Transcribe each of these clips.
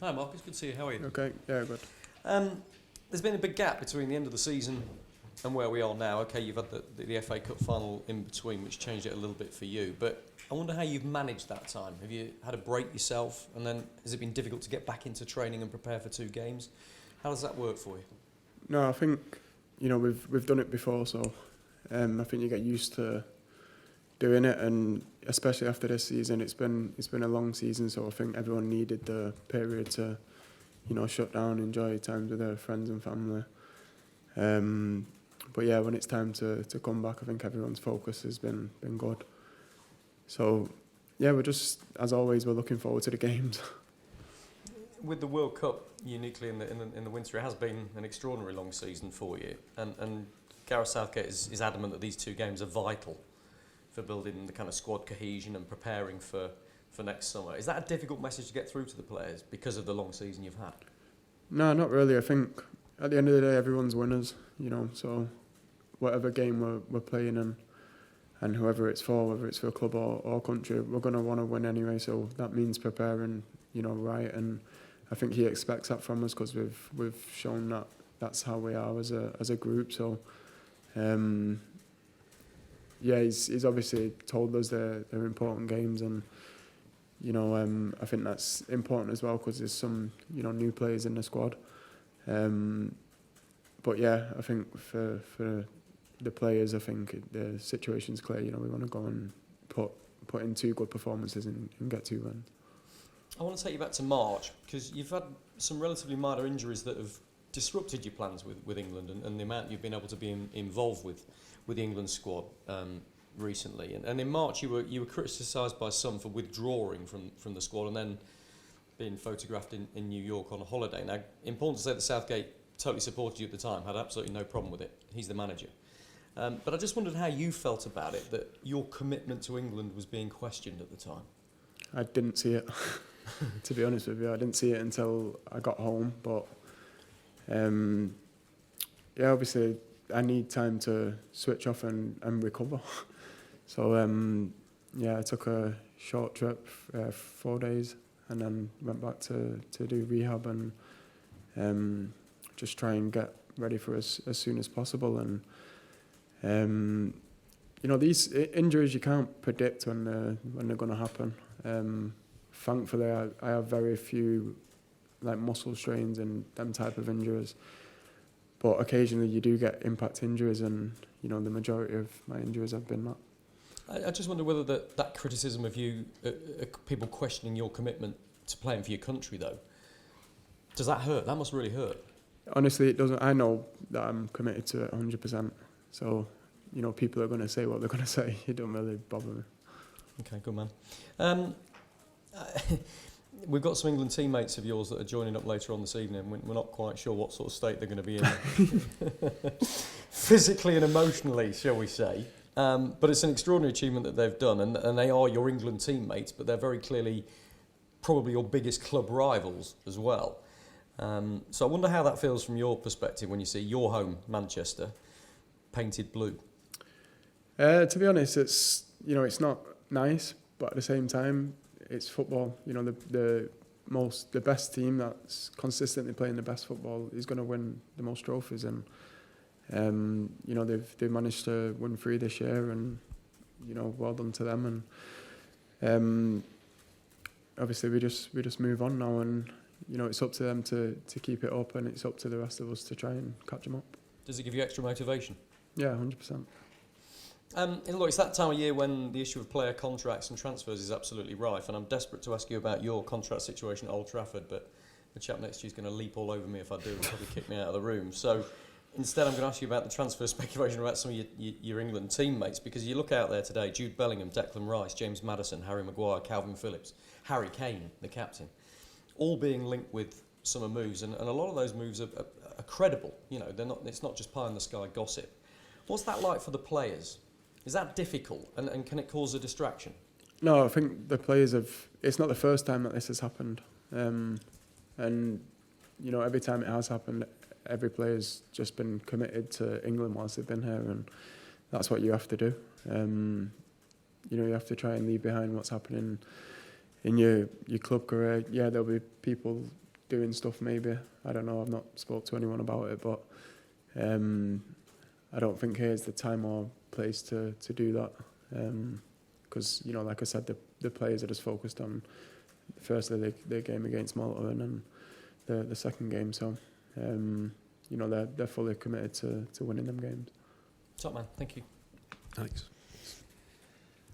Hi Marcus, good to see you. How are you? Okay, yeah, good. There's been a big gap between the end of the season and where we are now. Okay, you've had the FA Cup final in between, which changed it a little bit for you. But I wonder how you've managed that time. Have you had a break yourself? And then has it been difficult to get back into training and prepare for 2 games? How does that work for you? No, I think, we've done it before, so I think you get used to doing it, and especially after this season, it's been a long season, so I think everyone needed the period to, shut down, enjoy times with their friends and family. But yeah, when it's time to come back, I think everyone's focus has been good. So yeah, we're just, as always, we're looking forward to the games. With the World Cup uniquely in the winter, it has been an extraordinary long season for you, and Gareth Southgate is adamant that these 2 games are vital for building the kind of squad cohesion and preparing for next summer. Is that a difficult message to get through to the players because of the long season you've had? No, not really. I think at the end of the day, everyone's winners, so whatever game we're playing and whoever it's for, whether it's for a club or country, we're going to want to win anyway, so that means preparing, right, and I think he expects that from us because we've shown that that's how we are as a group, so yeah, he's obviously told us they're important games, and I think that's important as well because there's some new players in the squad. But yeah, I think for the players, I think the situation's clear. We want to go and put in 2 good performances and get 2 wins. I want to take you back to March because you've had some relatively minor injuries that have disrupted your plans with England and the amount you've been able to be involved with the England squad recently. And in March, you were criticised by some for withdrawing from the squad and then being photographed in New York on a holiday. Now, important to say that Southgate totally supported you at the time, had absolutely no problem with it. He's the manager. But I just wondered how you felt about it, that your commitment to England was being questioned at the time. I didn't see it, to be honest with you. I didn't see it until I got home. But yeah, obviously I need time to switch off and recover. So yeah, I took a short trip, 4 days, and then went back to do rehab and just try and get ready for as soon as possible. And these injuries you can't predict when they're going to happen. Thankfully, I have very few like muscle strains and them type of injuries, but occasionally you do get impact injuries, and the majority of my injuries have been that. I just wonder whether that criticism of you, people questioning your commitment to playing for your country, though, does that hurt? That must really hurt. Honestly, it doesn't. I know that I'm committed to it 100%. So, people are going to say what they're going to say. It don't really bother me. Okay, good man. We've got some England teammates of yours that are joining up later on this evening. We're not quite sure what sort of state they're going to be in, physically and emotionally, shall we say. But it's an extraordinary achievement that they've done, and they are your England teammates, but they're very clearly probably your biggest club rivals as well. So I wonder how that feels from your perspective when you see your home, Manchester, painted blue. To be honest, it's not nice, but at the same time, it's football. The best team that's consistently playing the best football is going to win the most trophies, and they've managed to win 3 this year, and well done to them. And obviously we just move on now, and it's up to them to keep it up, and it's up to the rest of us to try and catch them up. Does it give you extra motivation? Yeah, 100%. And look, it's that time of year when the issue of player contracts and transfers is absolutely rife, and I'm desperate to ask you about your contract situation at Old Trafford, but the chap next to you is going to leap all over me if I do and probably kick me out of the room. So instead I'm going to ask you about the transfer speculation about some of your England teammates, because you look out there today, Jude Bellingham, Declan Rice, James Maddison, Harry Maguire, Calvin Phillips, Harry Kane, the captain, all being linked with summer moves, and a lot of those moves are credible. It's not just pie in the sky gossip. What's that like for the players? Is that difficult, and can it cause a distraction? No, I think the players it's not the first time that this has happened. And, every time it has happened, every player's just been committed to England whilst they've been here, and that's what you have to do. You have to try and leave behind what's happening in your club career. Yeah, there'll be people doing stuff maybe. I don't know, I've not spoke to anyone about it, but I don't think here's the time or place to do that. Because, you know, like I said, the players are just focused on, firstly, their game against Malta and then the second game. So, you know, they're fully committed to winning them games. Top man, thank you. Alex.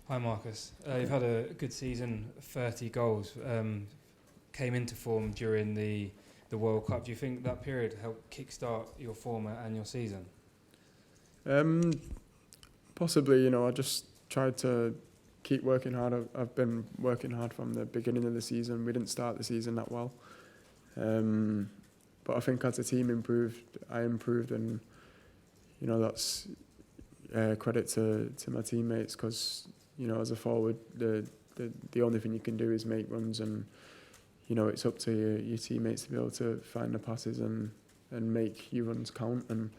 Hi Marcus, you've had a good season, 30 goals, came into form during the World Cup. Do you think that period helped kickstart your form and your season? Possibly, you know, I just tried to keep working hard. I've been working hard from the beginning of the season. We didn't start the season that well. But I think as the team improved, I improved, and, you know, that's credit to my teammates, because, you know, as a forward, the only thing you can do is make runs, and, you know, it's up to your teammates to be able to find the passes and make your runs count. And,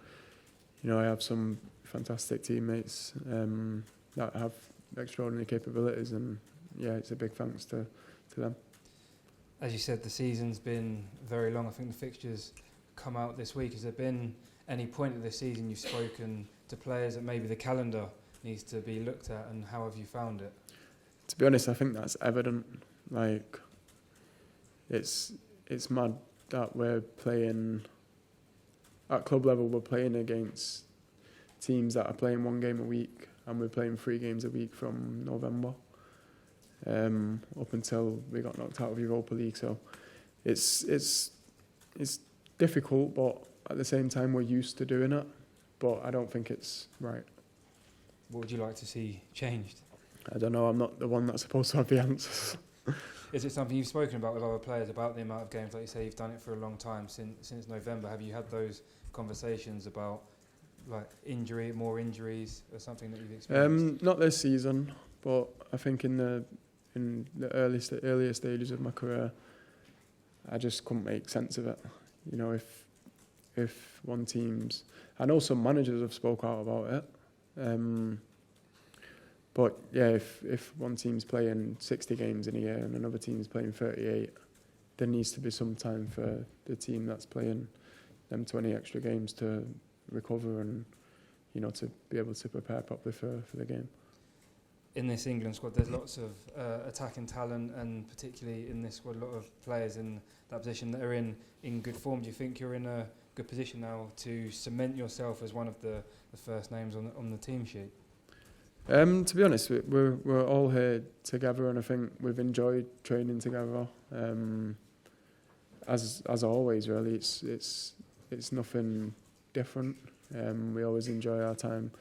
you know, I have some fantastic teammates that have extraordinary capabilities, and yeah, it's a big thanks to them. As you said, the season's been very long. I think the fixtures come out this week. Has there been any point of this season you've spoken to players that maybe the calendar needs to be looked at, and how have you found it? To be honest, I think that's evident. Like, it's mad that we're playing at club level. We're playing against teams that are playing 1 game a week, and we're playing 3 games a week from November up until we got knocked out of Europa League. So it's difficult, but at the same time we're used to doing it. But I don't think it's right. What would you like to see changed? I don't know. I'm not the one that's supposed to have the answers. Is it something you've spoken about with other players, about the amount of games? Like you say, you've done it for a long time, since November. Have you had those conversations about, like, more injuries, or something that you've experienced? Not this season, but I think in the earlier stages of my career, I just couldn't make sense of it. You know, if one team's, I know some managers have spoke out about it, but yeah, if one team's playing 60 games in a year and another team's playing 38, there needs to be some time for the team that's playing them 20 extra games to recover and, you know, to be able to prepare properly for the game. In this England squad, there's lots of attacking talent, and particularly in this squad, a lot of players in that position that are in good form. Do you think you're in a good position now to cement yourself as one of the first names on the team sheet? To be honest, we're all here together, and I think we've enjoyed training together. As always, really, it's nothing different. We always enjoy our time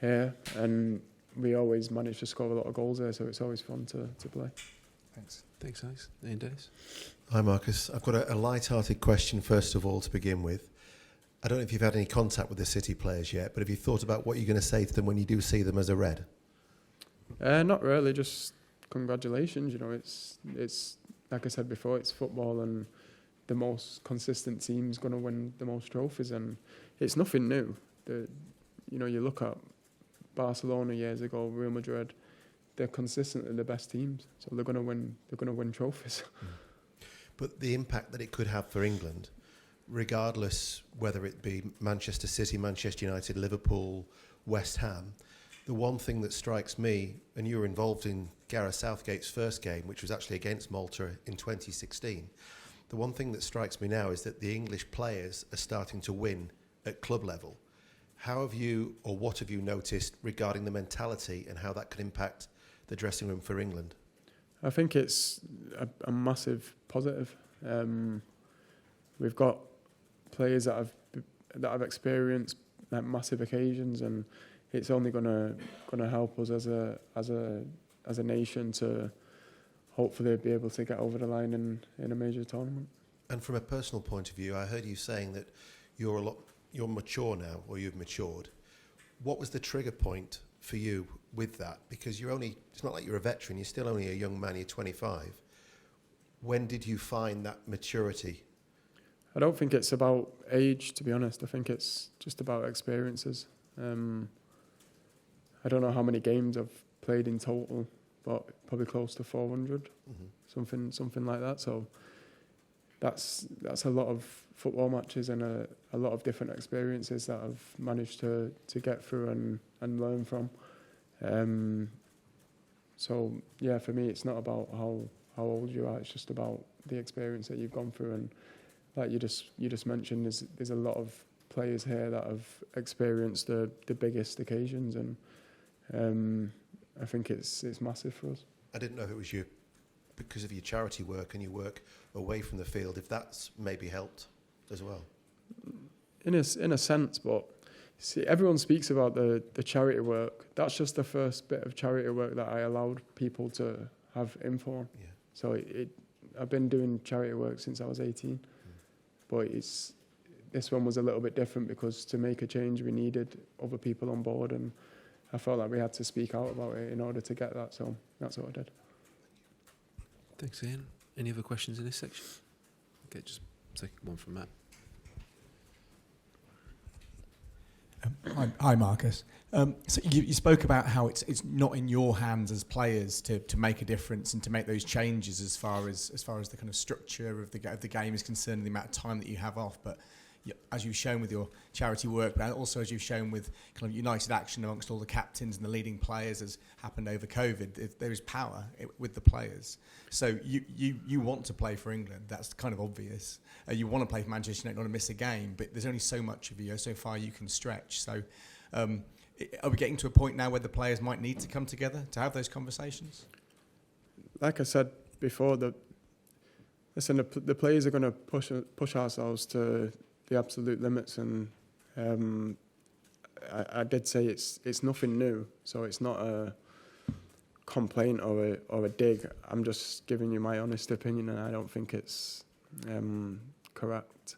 here, and we always manage to score a lot of goals there, so it's always fun to play. Thanks. Thanks, Alex. Ian Dennis. Hi, Marcus. I've got a light-hearted question, first of all, to begin with. I don't know if you've had any contact with the City players yet, but have you thought about what you're going to say to them when you do see them as a Red? Not really, just congratulations. You know, it's like I said before, it's football, and the most consistent team's going to win the most trophies, and it's nothing new. You know, you look at Barcelona years ago, Real Madrid, they're consistently the best teams, so they're going to win trophies. But the impact that it could have for England, regardless whether it be Manchester City, Manchester United, Liverpool, West Ham, the one thing that strikes me, and you were involved in Gareth Southgate's first game, which was actually against Malta in 2016, the one thing that strikes me now is that the English players are starting to win at club level. How have you, or what have you noticed regarding the mentality and how that could impact the dressing room for England? I think it's a massive positive. We've got players that have experienced like massive occasions, and it's only gonna help us as a nation to hopefully be able to get over the line in a major tournament. And from a personal point of view, I heard you saying that you're mature now, or you've matured. What was the trigger point for you with that? Because it's not like you're a veteran, you're still only a young man, you're 25. When did you find that maturity? I don't think it's about age, to be honest. I think it's just about experiences. I don't know how many games I've played in total, but probably close to 400, something like that. So that's a lot of football matches and a lot of different experiences that I've managed to get through and learn from. So yeah, for me, it's not about how old you are. It's just about the experience that you've gone through. And like you just mentioned, there's a lot of players here that have experienced the biggest occasions, and I think it's massive for us. I didn't know if it was because of your charity work and your work away from the field, if that's maybe helped as well. In a sense, but see, everyone speaks about the charity work. That's just the first bit of charity work that I allowed people to have info on. Yeah. So I've been doing charity work since I was 18, but this one was a little bit different because to make a change we needed other people on board, and I felt like we had to speak out about it in order to get that, so that's what I did. Thanks, Ian. Any other questions in this section? Okay, just take one from Matt. Hi, Marcus. So you spoke about how it's not in your hands as players to make a difference and to make those changes as far as the kind of structure of the game is concerned, and the amount of time that you have off. But as you've shown with your charity work, but also as you've shown with kind of united action amongst all the captains and the leading players, as happened over COVID, there is power with the players. So you want to play for England. That's kind of obvious. You want to play for Manchester United, not to miss a game, but there's only so much of you, so far you can stretch. So are we getting to a point now where the players might need to come together to have those conversations? Like I said before, the players are going to push ourselves to the absolute limits, and I did say it's nothing new, so it's not a complaint or a dig. I'm just giving you my honest opinion, and I don't think it's correct.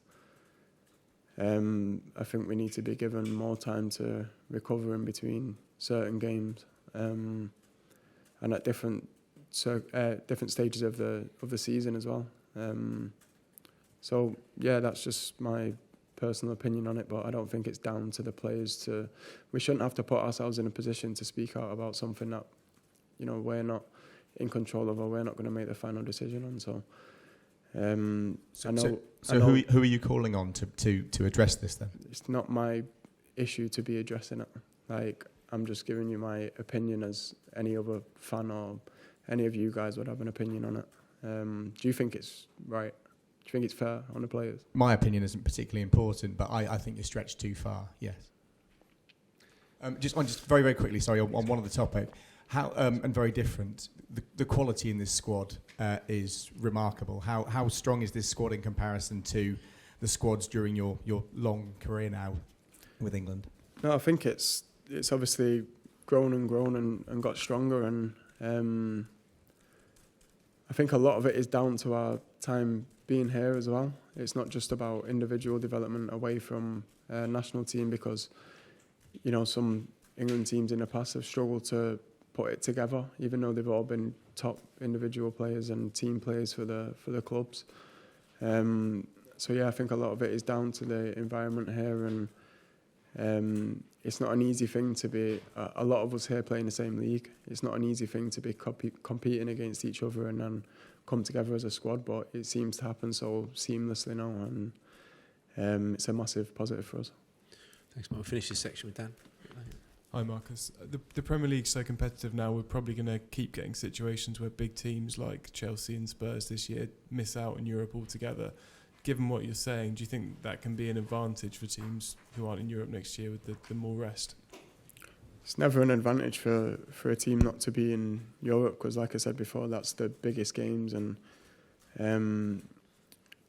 I think we need to be given more time to recover in between certain games, and at different stages of the season as well. So yeah, that's just my personal opinion on it, but I don't think it's down to the players we shouldn't have to put ourselves in a position to speak out about something that, we're not in control of, or we're not going to make the final decision on. So who are you calling on to address this then? It's not my issue to be addressing it. Like, I'm just giving you my opinion as any other fan or any of you guys would have an opinion on it. Do you think it's right? Do you think it's fair on the players? My opinion isn't particularly important, but I think you're stretched too far, yes. Just very, very quickly, sorry, on one of the topic, how and very different, the quality in this squad is remarkable. How strong is this squad in comparison to the squads during your long career now with England? No, I think it's obviously grown and got stronger, and I think a lot of it is down to our time being here as well. It's not just about individual development away from national team, because some England teams in the past have struggled to put it together, even though they've all been top individual players and team players for the clubs. So yeah, I think a lot of it is down to the environment here, and it's not an easy thing to be. A lot of us here play in the same league. It's not an easy thing to be competing against each other and then come together as a squad, but it seems to happen so seamlessly now, and it's a massive positive for us. Thanks, Mark. We'll finish this section with Dan. Hi, Marcus. The Premier League's so competitive now, we're probably going to keep getting situations where big teams like Chelsea and Spurs this year miss out in Europe altogether. Given what you're saying, do you think that can be an advantage for teams who aren't in Europe next year with the more rest? It's never an advantage for a team not to be in Europe, because, like I said before, that's the biggest games, and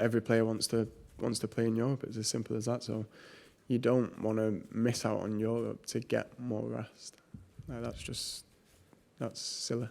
every player wants to play in Europe. It's as simple as that. So you don't want to miss out on Europe to get more rest. That's silly.